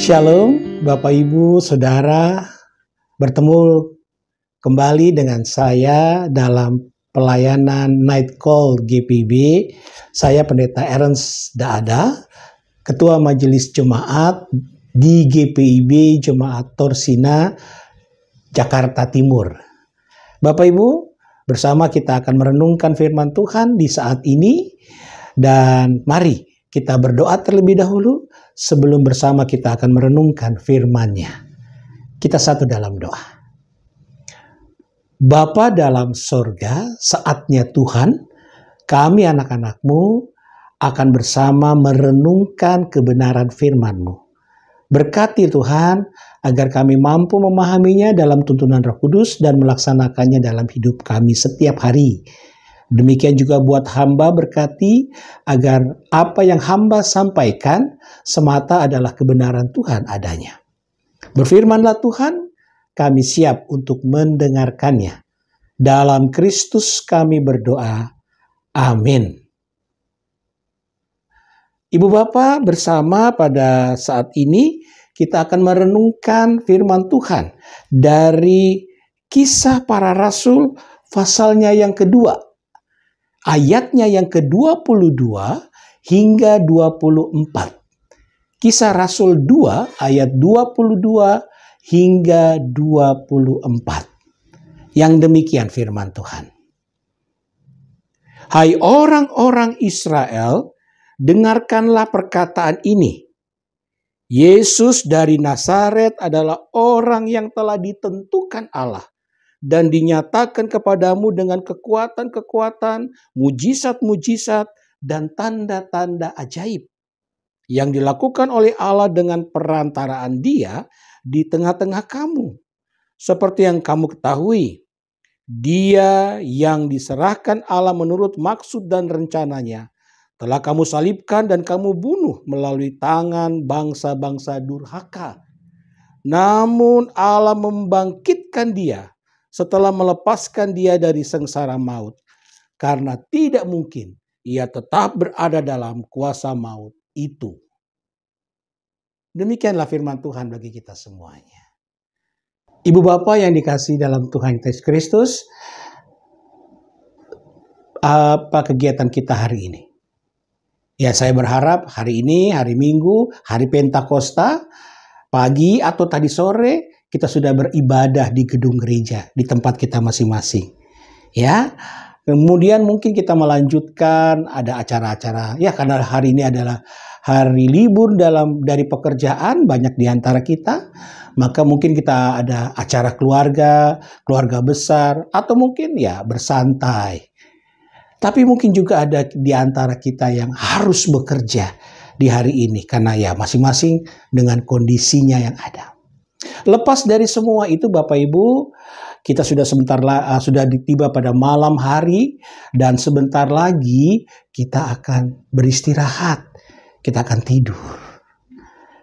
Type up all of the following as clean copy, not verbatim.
Shalom, Bapak Ibu, Saudara, bertemu kembali dengan saya dalam pelayanan Night Call GPIB. Saya Pendeta Ernst Daada, Ketua Majelis Jemaat di GPIB Jemaat Torsina, Jakarta Timur. Bapak Ibu, bersama kita akan merenungkan firman Tuhan di saat ini, dan mari kita berdoa terlebih dahulu sebelum bersama kita akan merenungkan firman-Nya. Kita satu dalam doa. Bapa dalam sorga, saatnya Tuhan, kami anak-anak-Mu akan bersama merenungkan kebenaran firman-Mu. Berkati Tuhan, agar kami mampu memahaminya dalam tuntunan Roh Kudus dan melaksanakannya dalam hidup kami setiap hari. Demikian juga buat hamba, berkati agar apa yang hamba sampaikan semata adalah kebenaran Tuhan adanya. Berfirmanlah Tuhan, kami siap untuk mendengarkannya. Dalam Kristus kami berdoa. Amin. Ibu Bapak, bersama pada saat ini kita akan merenungkan firman Tuhan dari Kisah Para Rasul pasalnya yang kedua. Ayatnya yang ke-22 hingga 24. Kisah Rasul 2 ayat 22 hingga 24. Yang demikian firman Tuhan. Hai orang-orang Israel, dengarkanlah perkataan ini. Yesus dari Nazaret adalah orang yang telah ditentukan Allah dan dinyatakan kepadamu dengan kekuatan-kekuatan, mujizat-mujizat, dan tanda-tanda ajaib yang dilakukan oleh Allah dengan perantaraan Dia di tengah-tengah kamu. Seperti yang kamu ketahui, Dia yang diserahkan Allah menurut maksud dan rencananya telah kamu salibkan dan kamu bunuh melalui tangan bangsa-bangsa durhaka. Namun Allah membangkitkan Dia setelah melepaskan Dia dari sengsara maut, karena tidak mungkin Ia tetap berada dalam kuasa maut itu. Demikianlah firman Tuhan bagi kita semuanya. Ibu Bapak yang dikasihi dalam Tuhan Yesus Kristus, apa kegiatan kita hari ini? Ya, saya berharap hari ini, hari Minggu, hari Pentakosta, pagi atau tadi sore, kita sudah beribadah di gedung gereja, di tempat kita masing-masing. Ya, kemudian mungkin kita melanjutkan ada acara-acara. Ya, karena hari ini adalah hari libur dari pekerjaan banyak di antara kita, maka mungkin kita ada acara keluarga besar, atau mungkin ya bersantai. Tapi mungkin juga ada di antara kita yang harus bekerja di hari ini, karena ya masing-masing dengan kondisinya yang ada. Lepas dari semua itu Bapak Ibu, kita sudah tiba pada malam hari, dan sebentar lagi kita akan beristirahat. Kita akan tidur.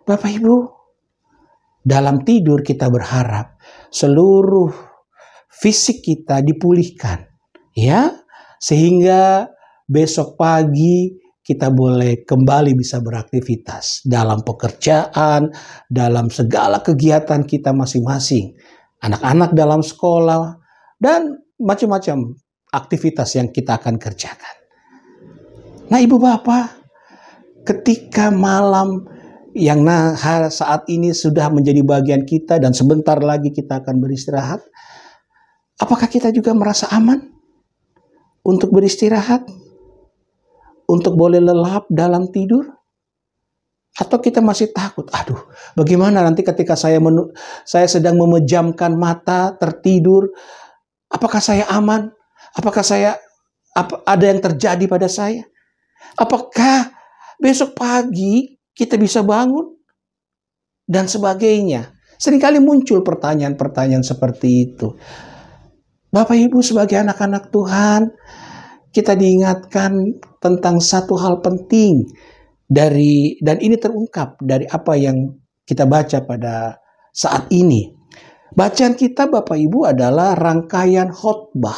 Bapak Ibu, dalam tidur kita berharap seluruh fisik kita dipulihkan, ya, sehingga besok pagi kita boleh kembali bisa beraktivitas dalam pekerjaan, dalam segala kegiatan kita masing-masing. Anak-anak dalam sekolah, dan macam-macam aktivitas yang kita akan kerjakan. Nah Ibu Bapak, ketika malam yang saat ini sudah menjadi bagian kita dan sebentar lagi kita akan beristirahat, apakah kita juga merasa aman untuk beristirahat? Untuk boleh lelap dalam tidur? Atau kita masih takut? Aduh, bagaimana nanti ketika saya sedang memejamkan mata, tertidur, apakah saya aman? Apakah ada yang terjadi pada saya? Apakah besok pagi kita bisa bangun? Dan sebagainya. Seringkali muncul pertanyaan-pertanyaan seperti itu. Bapak Ibu sebagai anak-anak Tuhan, kita diingatkan tentang satu hal penting dan ini terungkap dari apa yang kita baca pada saat ini. Bacaan kita Bapak Ibu adalah rangkaian khotbah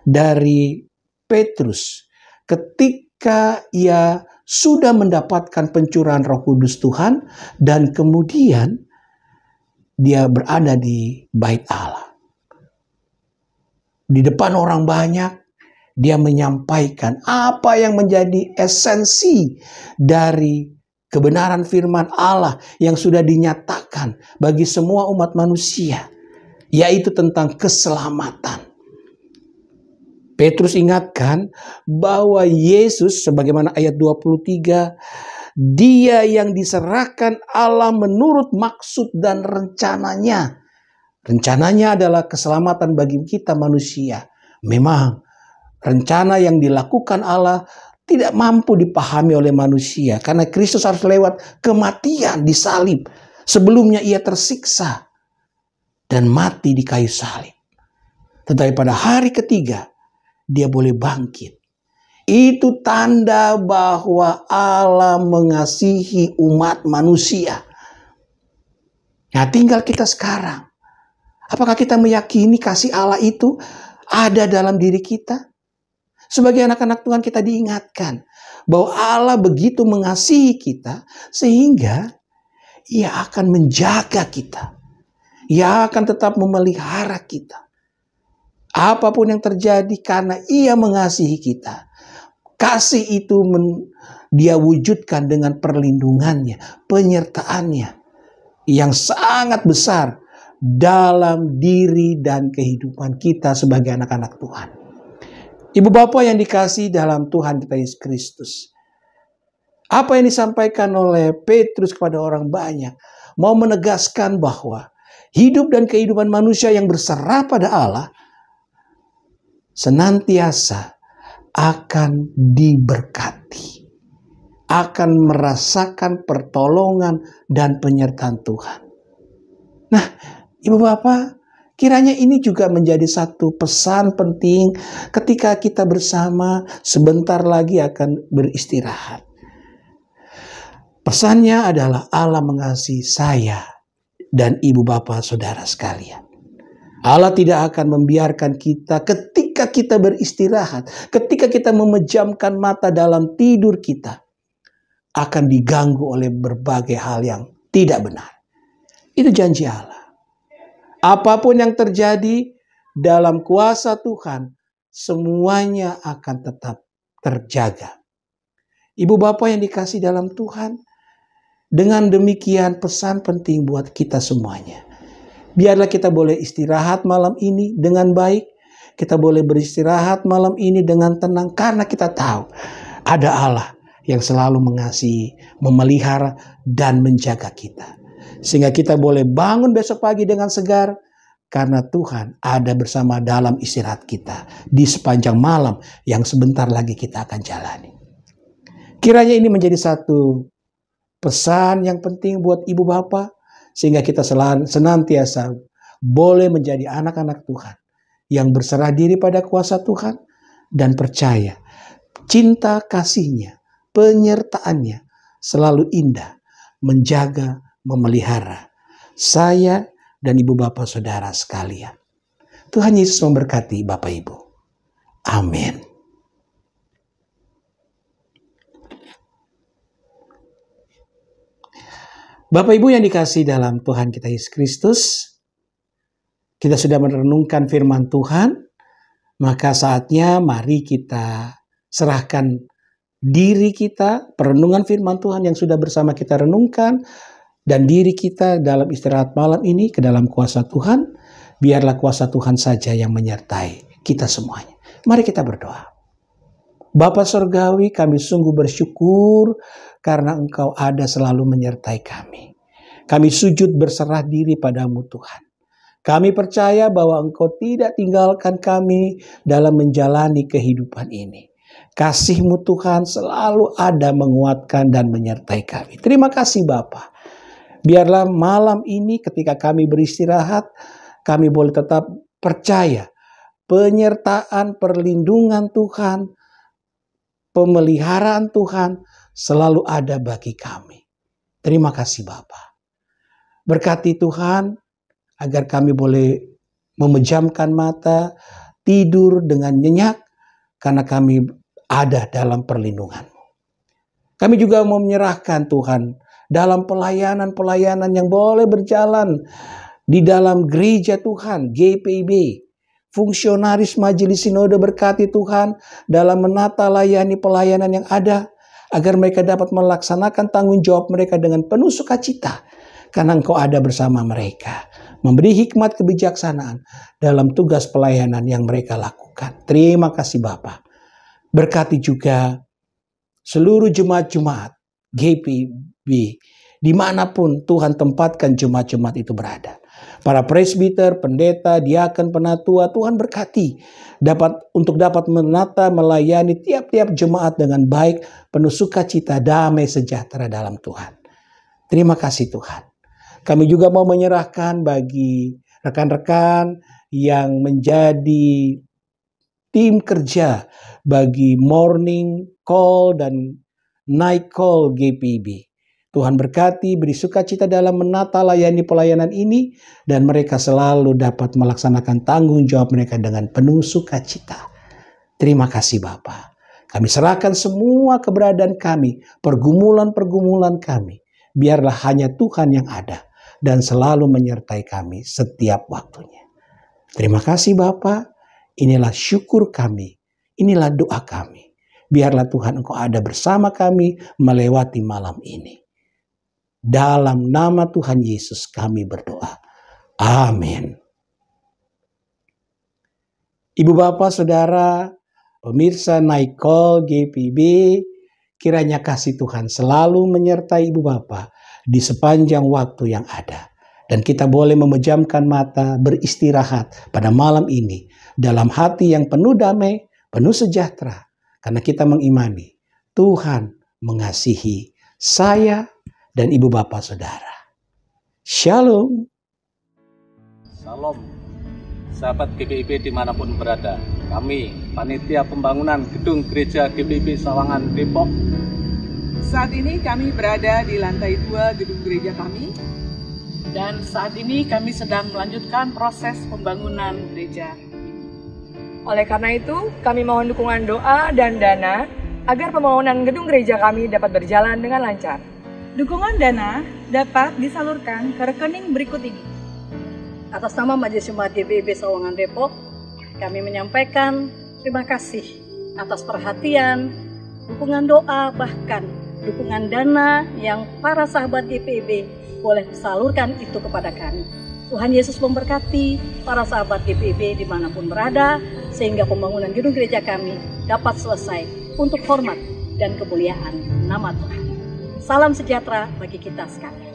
dari Petrus ketika ia sudah mendapatkan pencurahan Roh Kudus Tuhan, dan kemudian dia berada di bait Allah. Di depan orang banyak, dia menyampaikan apa yang menjadi esensi dari kebenaran firman Allah yang sudah dinyatakan bagi semua umat manusia, yaitu tentang keselamatan. Petrus ingatkan bahwa Yesus, sebagaimana ayat 23, dia yang diserahkan Allah menurut maksud dan rencananya. Rencananya adalah keselamatan bagi kita manusia. Memang rencana yang dilakukan Allah tidak mampu dipahami oleh manusia, karena Kristus harus lewat kematian di salib. Sebelumnya ia tersiksa dan mati di kayu salib. Tetapi pada hari ketiga, dia boleh bangkit. Itu tanda bahwa Allah mengasihi umat manusia. Nah, tinggal kita sekarang. Apakah kita meyakini kasih Allah itu ada dalam diri kita? Sebagai anak-anak Tuhan, kita diingatkan bahwa Allah begitu mengasihi kita sehingga Ia akan menjaga kita. Ia akan tetap memelihara kita. Apapun yang terjadi, karena Ia mengasihi kita. Kasih itu Dia wujudkan dengan perlindungannya, penyertaannya yang sangat besar dalam diri dan kehidupan kita sebagai anak-anak Tuhan. Ibu bapak yang dikasihi dalam Tuhan kita Yesus Kristus, apa yang disampaikan oleh Petrus kepada orang banyak mau menegaskan bahwa hidup dan kehidupan manusia yang berserah pada Allah senantiasa akan diberkati, akan merasakan pertolongan dan penyertaan Tuhan. Nah, ibu bapak, kiranya ini juga menjadi satu pesan penting ketika kita bersama sebentar lagi akan beristirahat. Pesannya adalah Allah mengasihi saya dan ibu bapak saudara sekalian. Allah tidak akan membiarkan kita ketika kita beristirahat, ketika kita memejamkan mata dalam tidur kita, akan diganggu oleh berbagai hal yang tidak benar. Itu janji Allah. Apapun yang terjadi dalam kuasa Tuhan, semuanya akan tetap terjaga. Ibu bapak yang dikasih dalam Tuhan, dengan demikian pesan penting buat kita semuanya. Biarlah kita boleh istirahat malam ini dengan baik. Kita boleh beristirahat malam ini dengan tenang, karena kita tahu ada Allah yang selalu mengasihi, memelihara, dan menjaga kita. Sehingga kita boleh bangun besok pagi dengan segar, karena Tuhan ada bersama dalam istirahat kita di sepanjang malam yang sebentar lagi kita akan jalani. Kiranya ini menjadi satu pesan yang penting buat ibu bapak, sehingga kita senantiasa boleh menjadi anak-anak Tuhan yang berserah diri pada kuasa Tuhan dan percaya cinta kasih-Nya, penyertaannya selalu indah, menjaga, memelihara saya dan ibu bapak saudara sekalian. Tuhan Yesus memberkati Bapak Ibu. Amin. Bapak Ibu yang dikasihi dalam Tuhan kita Yesus Kristus, kita sudah merenungkan firman Tuhan, maka saatnya mari kita serahkan diri kita, perenungan firman Tuhan yang sudah bersama kita renungkan, dan diri kita dalam istirahat malam ini ke dalam kuasa Tuhan. Biarlah kuasa Tuhan saja yang menyertai kita semuanya. Mari kita berdoa. Bapa Surgawi, kami sungguh bersyukur karena Engkau ada selalu menyertai kami. Kami sujud berserah diri padamu Tuhan. Kami percaya bahwa Engkau tidak tinggalkan kami dalam menjalani kehidupan ini. Kasih-Mu Tuhan selalu ada menguatkan dan menyertai kami. Terima kasih Bapa. Biarlah malam ini ketika kami beristirahat, kami boleh tetap percaya penyertaan, perlindungan Tuhan, pemeliharaan Tuhan selalu ada bagi kami. Terima kasih Bapa. Berkati Tuhan agar kami boleh memejamkan mata, tidur dengan nyenyak karena kami ada dalam perlindungan-Mu. Kami juga mau menyerahkan Tuhan dalam pelayanan-pelayanan yang boleh berjalan di dalam gereja Tuhan, GPIB. Fungsionaris Majelis Sinode berkati Tuhan dalam menata layani pelayanan yang ada, agar mereka dapat melaksanakan tanggung jawab mereka dengan penuh sukacita, karena Engkau ada bersama mereka, memberi hikmat kebijaksanaan dalam tugas pelayanan yang mereka lakukan. Terima kasih Bapa. Berkati juga seluruh jemaat-jemaat GPIB, dimanapun Tuhan tempatkan jemaat-jemaat itu berada. Para presbiter, pendeta, diaken, penatua, Tuhan berkati untuk dapat menata, melayani tiap-tiap jemaat dengan baik, penuh sukacita, damai, sejahtera dalam Tuhan. Terima kasih Tuhan. Kami juga mau menyerahkan bagi rekan-rekan yang menjadi tim kerja bagi morning call dan night call GPIB. Tuhan berkati, beri sukacita dalam menata layani pelayanan ini, dan mereka selalu dapat melaksanakan tanggung jawab mereka dengan penuh sukacita. Terima kasih Bapa. Kami serahkan semua keberadaan kami, pergumulan-pergumulan kami. Biarlah hanya Tuhan yang ada dan selalu menyertai kami setiap waktunya. Terima kasih Bapa. Inilah syukur kami. Inilah doa kami. Biarlah Tuhan Engkau ada bersama kami melewati malam ini. Dalam nama Tuhan Yesus kami berdoa. Amin. Ibu bapak saudara, pemirsa Night Call GPIB, kiranya kasih Tuhan selalu menyertai ibu bapak di sepanjang waktu yang ada. Dan kita boleh memejamkan mata, beristirahat pada malam ini dalam hati yang penuh damai, penuh sejahtera. Karena kita mengimani Tuhan mengasihi saya dan ibu bapak saudara. Shalom. Salam, sahabat GPIB dimanapun berada. Kami, Panitia Pembangunan Gedung Gereja GPIB Sawangan, Depok. Saat ini kami berada di lantai 2 gedung gereja kami. Dan saat ini kami sedang melanjutkan proses pembangunan gereja. Oleh karena itu, kami mohon dukungan doa dan dana agar pembangunan gedung gereja kami dapat berjalan dengan lancar. Dukungan dana dapat disalurkan ke rekening berikut ini. Atas nama Majelis Jemaat GPIB Sawangan Depok, kami menyampaikan terima kasih atas perhatian, dukungan doa, bahkan dukungan dana yang para sahabat GPIB boleh salurkan itu kepada kami. Tuhan Yesus memberkati para sahabat GPIB dimanapun berada, sehingga pembangunan gedung gereja kami dapat selesai untuk hormat dan kemuliaan nama Tuhan. Salam sejahtera bagi kita sekalian.